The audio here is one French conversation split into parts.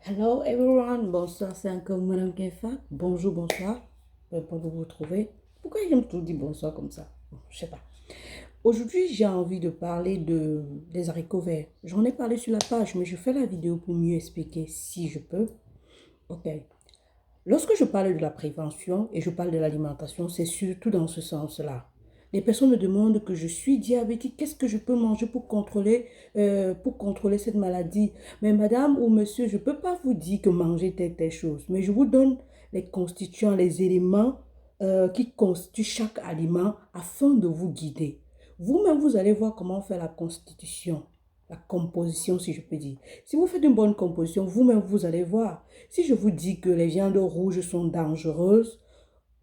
Hello everyone, bonsoir, c'est encore Madame Kefa. Bonjour, bonsoir, peu importe où vous vous trouvez. Pourquoi j'aime tout dire bonsoir comme ça? Bon, je sais pas. Aujourd'hui, j'ai envie de parler des haricots verts. J'en ai parlé sur la page, mais je fais la vidéo pour mieux expliquer si je peux. Ok. Lorsque je parle de la prévention et je parle de l'alimentation, c'est surtout dans ce sens-là. Les personnes me demandent que je suis diabétique, qu'est-ce que je peux manger pour contrôler cette maladie? Mais madame ou monsieur, je ne peux pas vous dire que manger telle chose, mais je vous donne les constituants, les éléments qui constituent chaque aliment afin de vous guider. Vous-même, vous allez voir comment faire la constitution, la composition, si je peux dire. Si vous faites une bonne composition, vous-même, vous allez voir. Si je vous dis que les viandes rouges sont dangereuses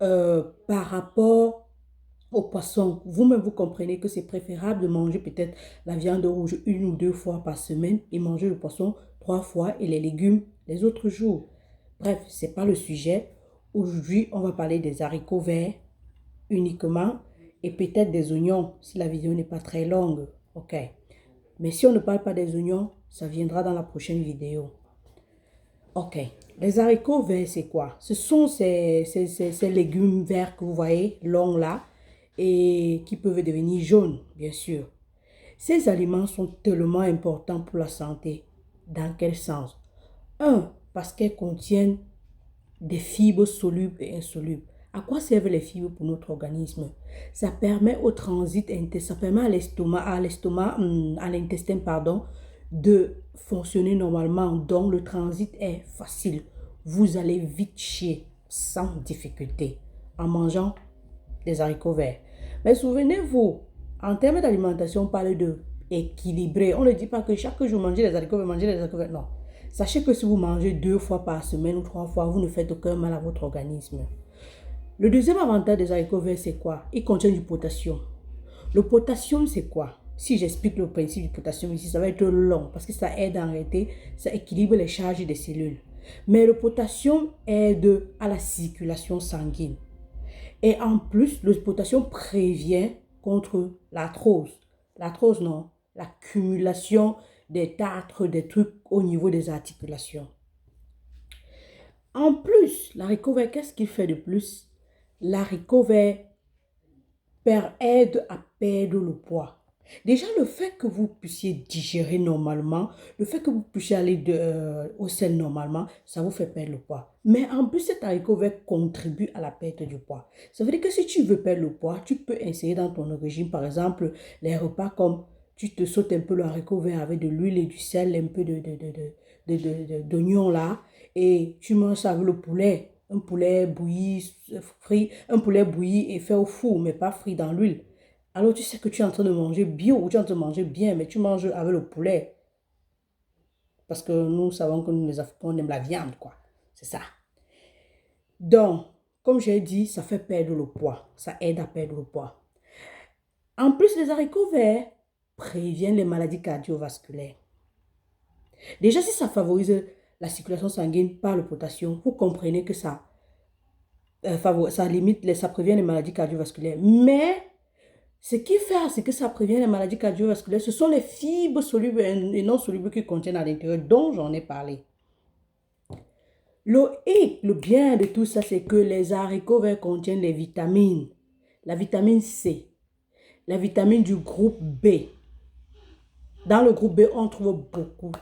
par rapport aux poissons, vous-même vous comprenez que c'est préférable de manger peut-être la viande rouge une ou deux fois par semaine et manger le poisson trois fois et les légumes les autres jours. Bref, ce n'est pas le sujet. Aujourd'hui, on va parler des haricots verts uniquement et peut-être des oignons si la vidéo n'est pas très longue. Ok. Mais si on ne parle pas des oignons, ça viendra dans la prochaine vidéo. Ok. Les haricots verts, c'est quoi? Ce sont ces légumes verts que vous voyez, longs là, et qui peuvent devenir jaunes, bien sûr. Ces aliments sont tellement importants pour la santé. Dans quel sens? Un, parce qu'elles contiennent des fibres solubles et insolubles. À quoi servent les fibres pour notre organisme? Ça permet au transit, ça permet à l'intestin, pardon, de fonctionner normalement. Donc, le transit est facile. Vous allez vite chier sans difficulté en mangeant des haricots verts. Mais souvenez-vous, en termes d'alimentation, on parle de équilibré. On ne dit pas que chaque jour manger des haricots verts, manger des haricots verts. Non. Sachez que si vous mangez deux fois par semaine ou trois fois, vous ne faites aucun mal à votre organisme. Le deuxième avantage des haricots verts, c'est quoi? Il contient du potassium. Le potassium, c'est quoi? Si j'explique le principe du potassium ici, ça va être long parce que ça aide à arrêter, ça équilibre les charges des cellules. Mais le potassium aide à la circulation sanguine. Et en plus, le potassium prévient contre l'arthrose. L'arthrose, non. L'accumulation des tartres, des trucs au niveau des articulations. En plus, l'haricot vert, qu'est-ce qu'il fait de plus? L'haricot vert aide à perdre le poids. Déjà, le fait que vous puissiez digérer normalement, le fait que vous puissiez aller au sel normalement, ça vous fait perdre le poids. Mais en plus, cet haricot vert contribue à la perte du poids. Ça veut dire que si tu veux perdre le poids, tu peux insérer dans ton régime, par exemple, les repas comme tu te sautes un peu le haricot vert avec de l'huile et du sel, un peu d'oignon là, et tu manges ça avec le poulet. Un poulet bouilli, frit, un poulet bouilli et fait au four, mais pas frit dans l'huile. Alors tu sais que tu es en train de manger bio ou tu es en train de manger bien, mais tu manges avec le poulet. Parce que nous savons que nous, les Africains, on aime la viande, quoi. C'est ça. Donc, comme j'ai dit, ça fait perdre le poids. Ça aide à perdre le poids. En plus, les haricots verts préviennent les maladies cardiovasculaires. Déjà, si ça favorise la circulation sanguine par le potassium, vous comprenez que ça limite, ça prévient les maladies cardiovasculaires. Mais ce qui fait, c'est que ça prévient les maladies cardiovasculaires. Ce sont les fibres solubles et non solubles qui contiennent à l'intérieur, dont j'en ai parlé. Le bien de tout ça, c'est que les haricots verts contiennent les vitamines. La vitamine C, la vitamine du groupe B. Dans le groupe B, on trouve beaucoup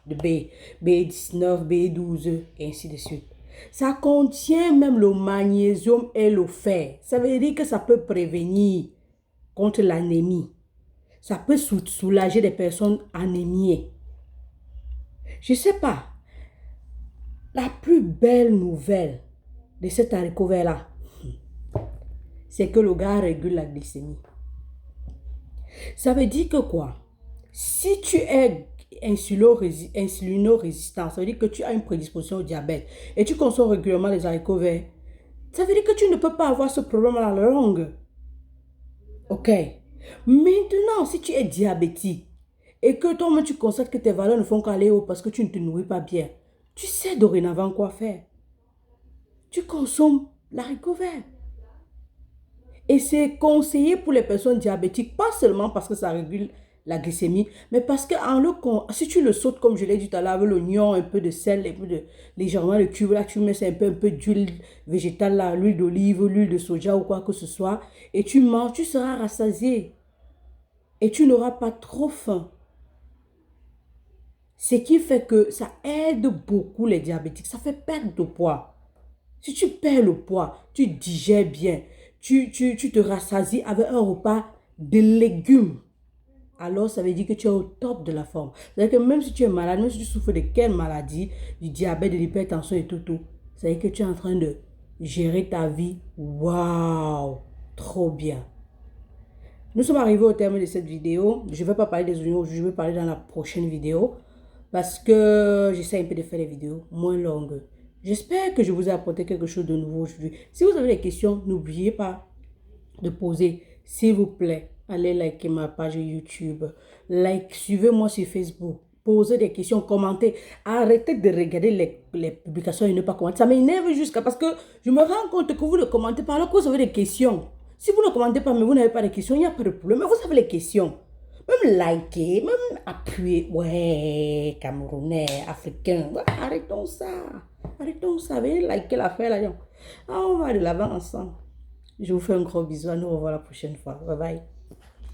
de B, B19, B12 et ainsi de suite. Ça contient même le magnésium et le fer. Ça veut dire que ça peut prévenir contre l'anémie. Ça peut soulager des personnes anémiées. Je ne sais pas. La plus belle nouvelle de cet haricot vert-là, c'est que le gars régule la glycémie. Ça veut dire que quoi? Si tu es insulino-résistant, ça veut dire que tu as une prédisposition au diabète et tu consommes régulièrement les haricots verts, ça veut dire que tu ne peux pas avoir ce problème à la longue. Ok. Maintenant, si tu es diabétique et que toi-même tu constates que tes valeurs ne font qu'aller haut parce que tu ne te nourris pas bien, tu sais dorénavant quoi faire. Tu consommes l'haricot vert. Et c'est conseillé pour les personnes diabétiques, pas seulement parce que ça régule la glycémie, mais parce que si tu le sautes, comme je l'ai dit tout à l'heure, avec l'oignon, un peu de sel, un peu de, légèrement le cube, là, tu mets un peu d'huile végétale, là, l'huile d'olive, l'huile de soja ou quoi que ce soit, et tu manges, tu seras rassasié et tu n'auras pas trop faim. Ce qui fait que ça aide beaucoup les diabétiques, ça fait perdre de poids. Si tu perds le poids, tu digères bien, tu te rassasies avec un repas de légumes, alors ça veut dire que tu es au top de la forme. C'est-à-dire que même si tu es malade, même si tu souffres de quelle maladie, du diabète, de l'hypertension et tout, ça veut dire que tu es en train de gérer ta vie. Waouh, trop bien. Nous sommes arrivés au terme de cette vidéo. Je ne vais pas parler des oignons aujourd'hui, je vais parler dans la prochaine vidéo. Parce que j'essaie un peu de faire des vidéos moins longues. J'espère que je vous ai apporté quelque chose de nouveau aujourd'hui. Si vous avez des questions, n'oubliez pas de poser. S'il vous plaît, allez liker ma page YouTube. Suivez-moi sur Facebook. Posez des questions, commentez. Arrêtez de regarder les publications et ne pas commenter. Ça m'énerve jusqu'à parce que je me rends compte que vous ne commentez pas alors que vous avez des questions. Si vous ne commentez pas, mais vous n'avez pas de questions, il n'y a pas de problème. Mais vous avez les questions. Même liker, même appuyer. Ouais, Camerounais, Africain. Ouais, arrêtons ça. Arrêtons ça. Venez liker l'affaire là. Ah, on va de l'avant ensemble. Je vous fais un gros bisou. À nous revoir la prochaine fois. Bye bye.